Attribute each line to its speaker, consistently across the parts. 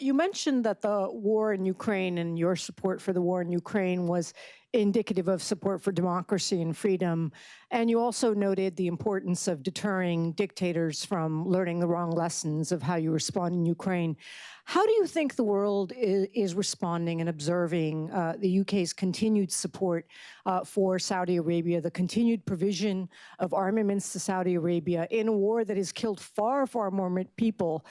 Speaker 1: You mentioned that the war in Ukraine and your support for the war in Ukraine was indicative of support for democracy and freedom. And you also noted the importance of deterring dictators from learning the wrong lessons of how you respond in Ukraine. How do you think the world is responding and observing the UK's continued support for Saudi Arabia, the continued provision of armaments to Saudi Arabia in a war that has killed far, far more people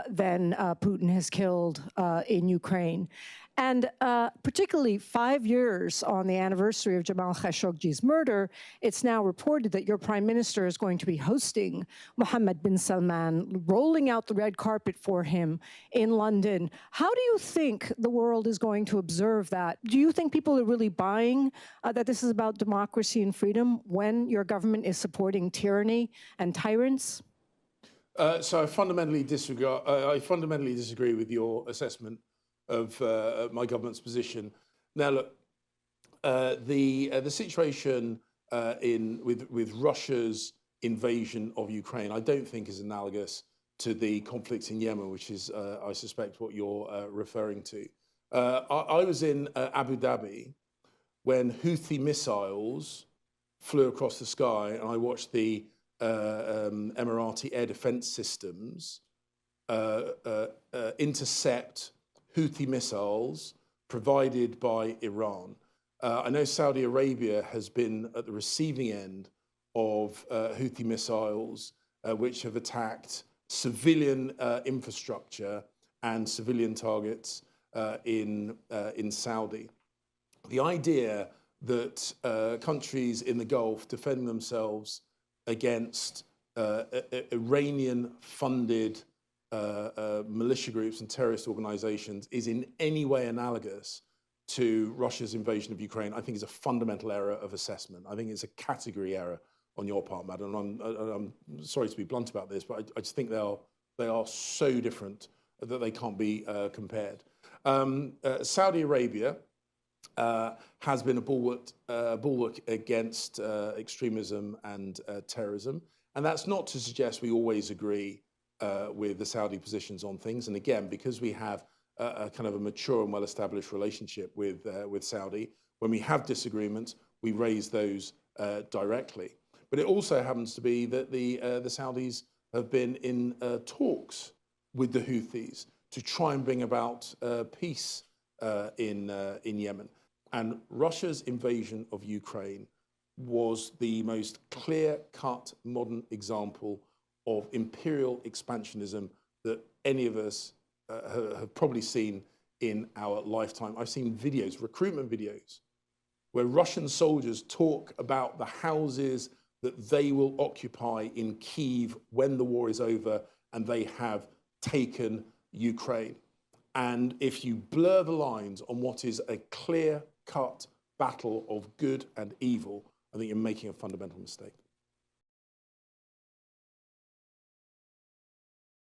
Speaker 1: than Putin has killed in Ukraine? And particularly 5 years on the anniversary of Jamal Khashoggi's murder, it's now reported that your prime minister is going to be hosting Mohammed bin Salman, rolling out the red carpet for him in London. How do you think the world is going to observe that? Do you think people are really buying that this is about democracy and freedom when your government is supporting tyranny and tyrants?
Speaker 2: So I fundamentally disagree with your assessment of my government's position. Now, look, the situation with Russia's invasion of Ukraine, I don't think is analogous to the conflict in Yemen, which is, I suspect, what you're referring to. I was in Abu Dhabi when Houthi missiles flew across the sky, and I watched the Emirati air defense systems intercept Houthi missiles provided by Iran. I know Saudi Arabia has been at the receiving end of Houthi missiles, which have attacked civilian infrastructure and civilian targets in Saudi. The idea that countries in the Gulf defend themselves against Iranian-funded militia groups and terrorist organizations is in any way analogous to Russia's invasion of Ukraine, I think is a fundamental error of assessment. I think it's a category error on your part, madam. I'm sorry to be blunt about this, but I just think they are so different that they can't be compared. Saudi Arabia has been a bulwark against extremism and terrorism. And that's not to suggest we always agree with the Saudi positions on things. And again, because we have a kind of a mature and well-established relationship with Saudi, when we have disagreements, we raise those directly. But it also happens to be that the Saudis have been in talks with the Houthis to try and bring about peace in Yemen. And Russia's invasion of Ukraine was the most clear-cut modern example of imperial expansionism that any of us have probably seen in our lifetime. I've seen videos, recruitment videos, where Russian soldiers talk about the houses that they will occupy in Kyiv when the war is over and they have taken Ukraine. And if you blur the lines on what is a clear-cut battle of good and evil, I think you're making a fundamental mistake.